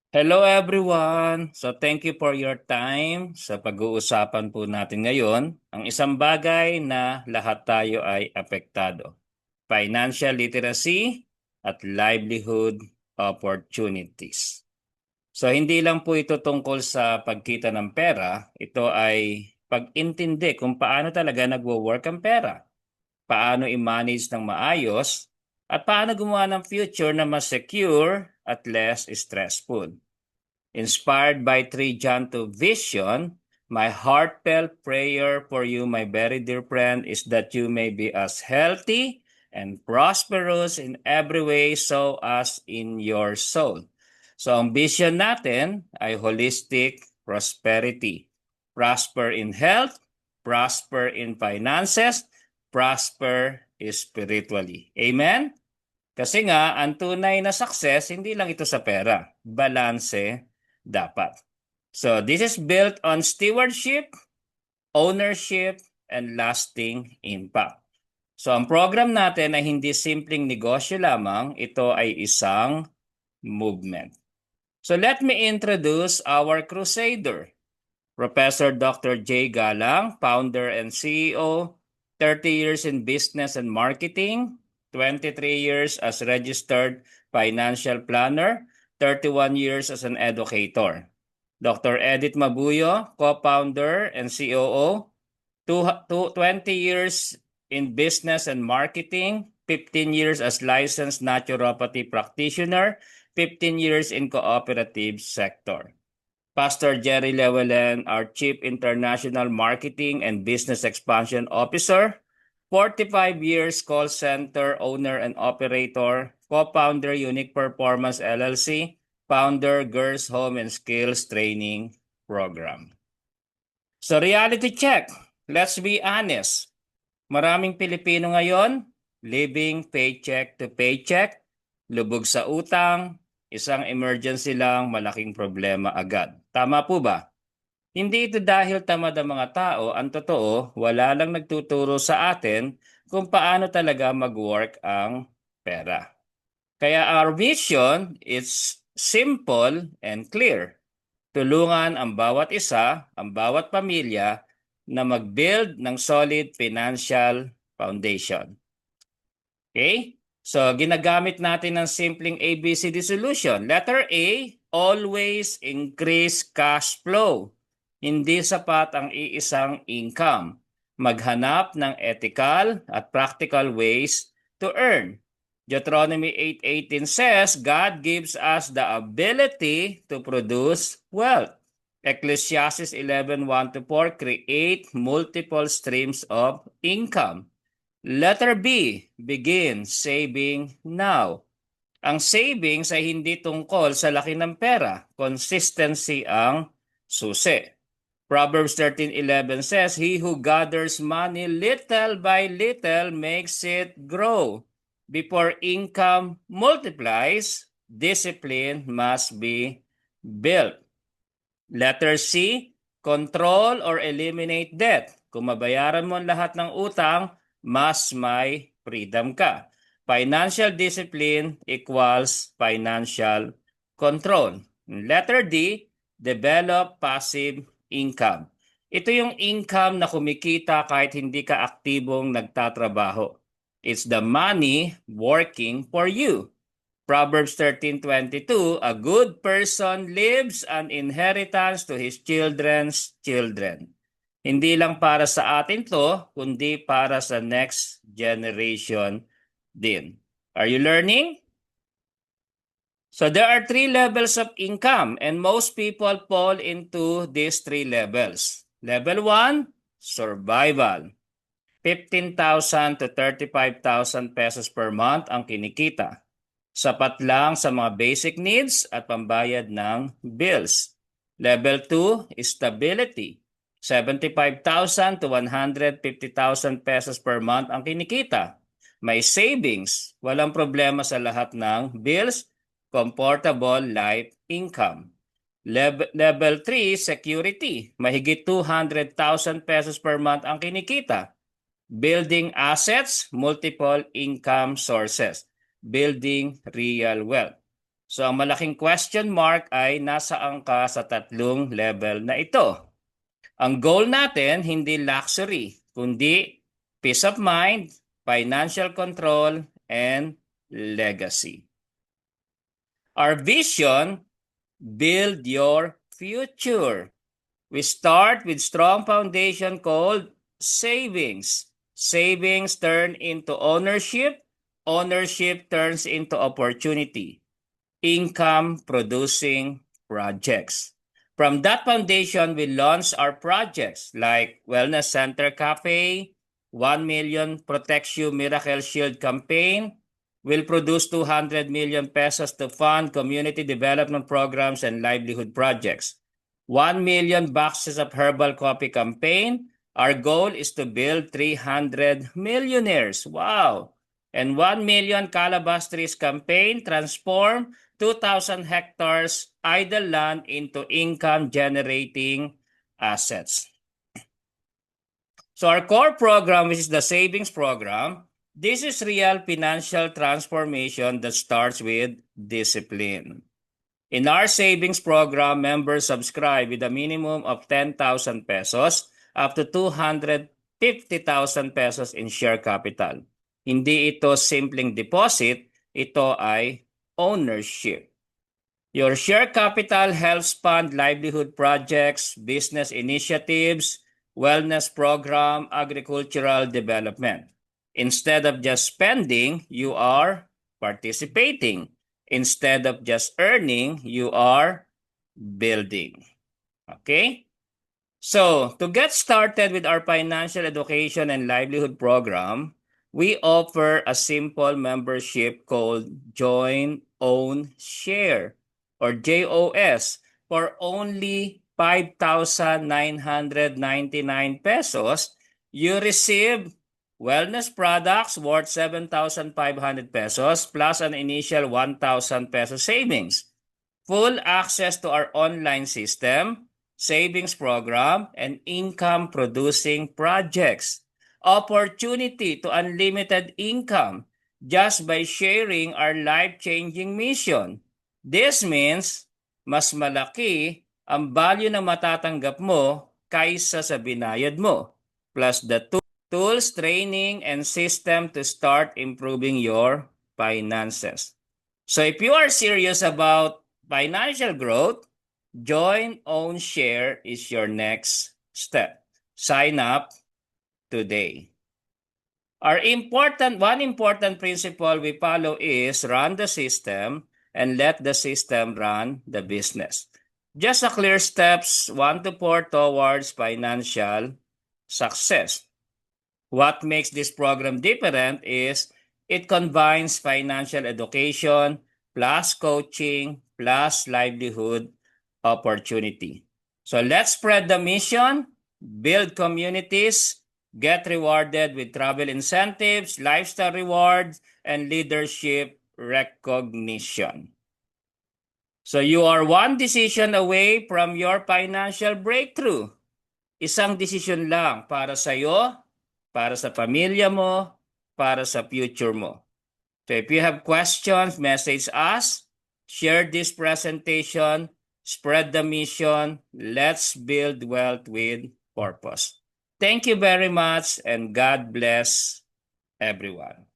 Hello everyone! So thank you for your time sa pag-uusapan po natin ngayon ang isang bagay na lahat tayo ay apektado. Financial literacy at livelihood opportunities. So hindi lang po ito tungkol sa pagkita ng pera, ito ay pag-intindi kung paano talaga nagwo-work ang pera, paano i-manage ng maayos, at paano gumawa ng future na mas secure at less stressful. Inspired by 3 John 2 vision, my heartfelt prayer for you, my very dear friend, is that you may be as healthy and prosperous in every way so as in your soul. So ang vision natin ay holistic prosperity. Prosper in health, prosper in finances, prosper spiritually. Amen? Kasi nga, ang tunay na success, hindi lang ito sa pera. Balanse dapat. So this is built on stewardship, ownership, and lasting impact. So ang program natin ay hindi simpleng negosyo lamang, ito ay isang movement. So let me introduce our crusader, Professor Dr. J. Galang, founder and CEO, 30 years in business and marketing, 23 years as registered financial planner, 31 years as an educator. Dr. Edith Mabuyo, co-founder and COO, 20 years in business and marketing, 15 years as licensed naturopathy practitioner, 15 years in cooperative sector. Pastor Jerry Llewellyn, our Chief International Marketing and Business Expansion Officer, 45 years call center owner and operator, co-founder Unique Performance LLC, founder Girls Home and Skills Training Program. So reality check, let's be honest. Maraming Pilipino ngayon, living paycheck to paycheck, lubog sa utang, isang emergency lang, malaking problema agad. Tama po ba? Hindi ito dahil tamad ang mga tao, ang totoo, wala lang nagtuturo sa atin kung paano talaga mag-work ang pera. Kaya our vision is simple and clear. Tulungan ang bawat isa, ang bawat pamilya na mag-build ng solid financial foundation. Okay? So, ginagamit natin ng simpleng ABCD solution. Letter A, always increase cash flow. Hindi sapat ang iisang income. Maghanap ng ethical at practical ways to earn. Deuteronomy 8:18 says, God gives us the ability to produce wealth. Ecclesiastes 11:1-4 create multiple streams of income. Letter B, begin saving now. Ang savings ay hindi tungkol sa laki ng pera. Consistency ang susi. Proverbs 13:11 says, He who gathers money little by little makes it grow. Before income multiplies, discipline must be built. Letter C, control or eliminate debt. Kung mabayaran mo ang lahat ng utang, mas may freedom ka. Financial discipline equals financial control. Letter D, develop passive income. Ito yung income na kumikita kahit hindi ka aktibong nagtatrabaho. It's the money working for you. Proverbs 13:22, a good person leaves an inheritance to his children's children. Hindi lang para sa atin to, kundi para sa next generation din. Are you learning? So there are 3 levels of income and most people fall into these 3 levels. Level 1, survival. 15,000 to 35,000 pesos per month ang kinikita. Sapat lang sa mga basic needs at pambayad ng bills. Level 2, stability. 75,000 to 150,000 pesos per month ang kinikita. May savings, walang problema sa lahat ng bills, comfortable life income. Level 3, security. Mahigit 200,000 pesos per month ang kinikita. Building assets, multiple income sources. Building real wealth. So ang malaking question mark ay nasaan ka sa tatlong level na ito. Ang goal natin hindi luxury, kundi peace of mind, financial control, and legacy. Our vision, build your future. We start with strong foundation called savings. Savings turn into ownership. Ownership turns into opportunity. Income producing projects. From that foundation, we launch our projects like Wellness Center Cafe, 1 million Protect You Miracle Shield campaign, will produce 200 million pesos to fund community development programs and livelihood projects. 1 million boxes of herbal coffee campaign. Our goal is to build 300 millionaires. Wow! And 1 million calabash trees campaign, transform 2,000 hectares idle land into income-generating assets. So our core program, which is the savings program, this is real financial transformation that starts with discipline. In our savings program, members subscribe with a minimum of 10,000 pesos up to 250,000 pesos in share capital. Hindi ito simpleng deposit, ito ay ownership. Your share capital helps fund livelihood projects, business initiatives, wellness program, agricultural development. Instead of just spending, you are participating. Instead of just earning, you are building. Okay? So, to get started with our financial education and livelihood program, we offer a simple membership called Join, Own, Share, or JOS, for only 5,999 pesos. You receive wellness products worth 7,500 pesos plus an initial 1,000 pesos savings. Full access to our online system, savings program, and income-producing projects. Opportunity to unlimited income just by sharing our life-changing mission. This means mas malaki ang value na matatanggap mo kaysa sa binayad mo, plus the tools, training, and system to start improving your finances. So if you are serious about financial growth, Join, Own, Share is your next step. Sign up today. One important principle we follow is run the system and let the system run the business. Just a clear steps 1 to 4 towards financial success. What makes this program different is it combines financial education plus coaching plus livelihood opportunity. So let's spread the mission, build communities, get rewarded with travel incentives, lifestyle rewards, and leadership recognition. So you are one decision away from your financial breakthrough. Isang decision lang para sa iyo, para sa pamilya mo, para sa future mo. So if you have questions, message us, share this presentation, spread the mission. Let's build wealth with purpose. Thank you very much and God bless everyone.